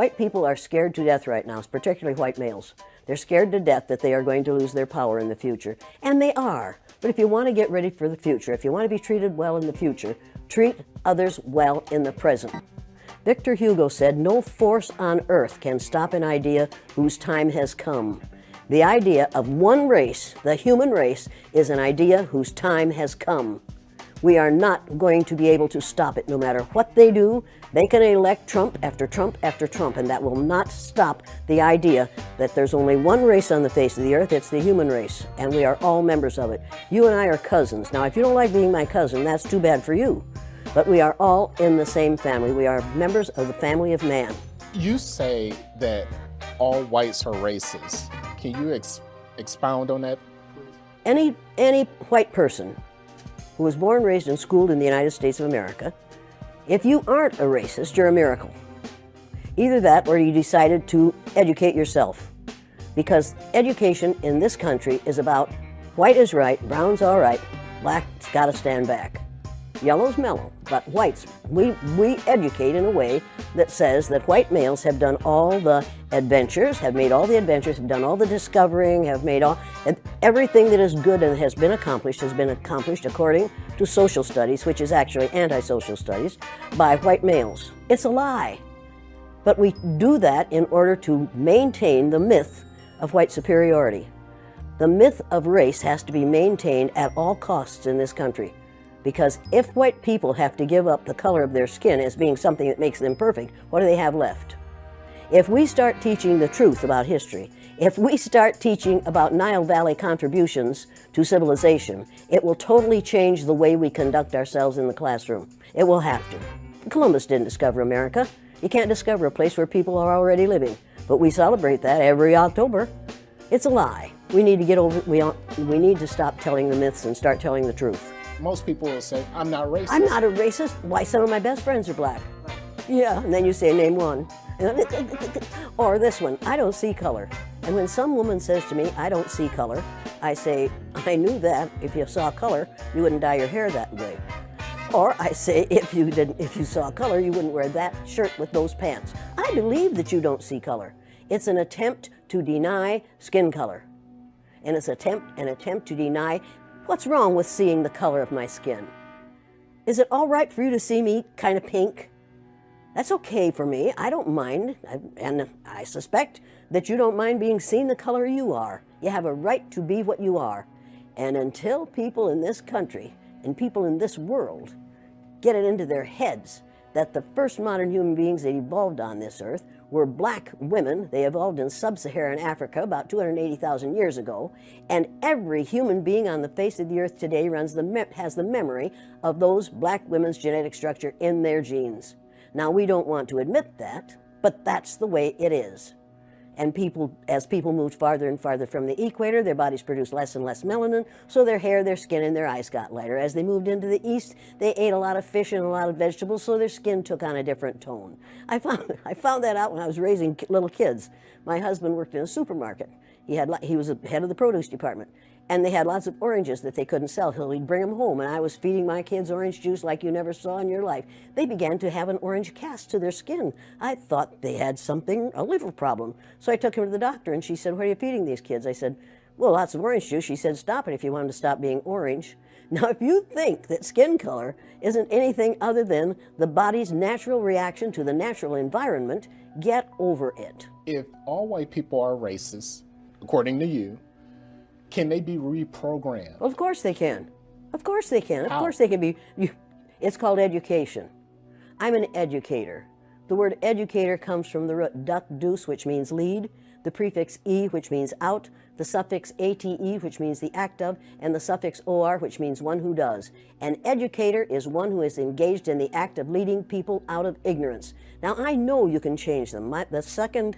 White people are scared to death right now, particularly white males. They're scared to death that they are going to lose their power in the future. And they are. But if you want to get ready for the future, if you want to be treated well in the future, treat others well in the present. Victor Hugo said, "No force on earth can stop an idea whose time has come." The idea of one race, the human race, is an idea whose time has come. We are not going to be able to stop it no matter what they do. They can elect Trump after Trump after Trump, and that will not stop the idea that there's only one race on the face of the earth. It's the human race, and we are all members of it. You and I are cousins. Now, if you don't like being my cousin, that's too bad for you. But we are all in the same family. We are members of the family of man. You say that all whites are racist. Can you expound on that, please? Any white person who was born, raised, and schooled in the United States of America, if you aren't a racist, you're a miracle. Either that or you decided to educate yourself. Because education in this country is about white is right, brown's all right, black's got to stand back. Yellow's mellow, but whites, we educate in a way that says that white males have done all the adventures, have made all the adventures, have done all the discovering, have made everything that is good and has been accomplished according to social studies, which is actually anti-social studies, by white males. It's a lie. But we do that in order to maintain the myth of white superiority. The myth of race has to be maintained at all costs in this country. Because if white people have to give up the color of their skin as being something that makes them perfect, what do they have left? If we start teaching the truth about history, if we start teaching about Nile Valley contributions to civilization, it will totally change the way we conduct ourselves in the classroom. It will have to. Columbus didn't discover America. You can't discover a place where people are already living. But we celebrate that every October. It's a lie. We need to get over. We need to stop telling the myths and start telling the truth. Most people will say, "I'm not racist." I'm not a racist. Why, some of my best friends are black. Yeah, and then you say, "Name one." Or this one, "I don't see color." And when some woman says to me, "I don't see color," I say, "I knew that. If you saw color, you wouldn't dye your hair that way." Or I say, if you saw color, you wouldn't wear that shirt with those pants. I believe that you don't see color. It's an attempt to deny skin color. And it's an attempt to deny what's wrong with seeing the color of my skin. Is it all right for you to see me kind of pink? That's okay for me. I don't mind. And I suspect that you don't mind being seen the color you are. You have a right to be what you are. And until people in this country and people in this world get it into their heads that the first modern human beings that evolved on this earth were black women. They evolved in sub-Saharan Africa about 280,000 years ago, and every human being on the face of the earth today has the memory of those black women's genetic structure in their genes. Now, we don't want to admit that, but that's the way it is. And as people moved farther and farther from the equator, their bodies produced less and less melanin, so their hair, their skin, and their eyes got lighter. As they moved into the east, they ate a lot of fish and a lot of vegetables, so their skin took on a different tone. I found that out when I was raising little kids. My husband worked in a supermarket. He was the head of the produce department, and they had lots of oranges that they couldn't sell, so he'd bring them home, and I was feeding my kids orange juice like you never saw in your life. They began to have an orange cast to their skin. I thought they had a liver problem. So I took him to the doctor, and she said, "What are you feeding these kids?" I said, "Well, lots of orange juice." She said, "Stop it if you want them to stop being orange." Now, if you think that skin color isn't anything other than the body's natural reaction to the natural environment, get over it. If all white people are racist, according to you, can they be reprogrammed? Well, of course they can. Of course they can. Of How? course they can be. It's called education. I'm an educator. The word educator comes from the root duc dus, which means lead, the prefix e, which means out, the suffix ate, which means the act of, and the suffix or, which means one who does. An educator is one who is engaged in the act of leading people out of ignorance. Now, I know you can change them. The second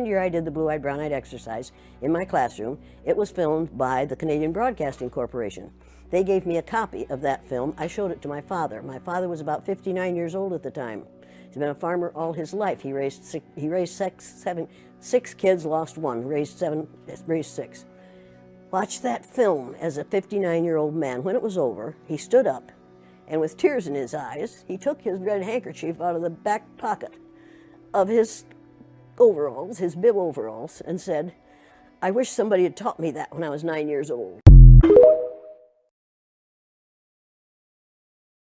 year I did the blue-eyed, brown-eyed exercise in my classroom, it was filmed by the Canadian Broadcasting Corporation. They gave me a copy of that film. I showed it to my father. My father was about 59 years old at the time. He's been a farmer all his life. He raised six kids, lost one, raised six. Watched that film as a 59-year-old man. When it was over, he stood up, and with tears in his eyes, he took his red handkerchief out of the back pocket of his overalls, his bib overalls, and said, "I wish somebody had taught me that when I was 9 years old."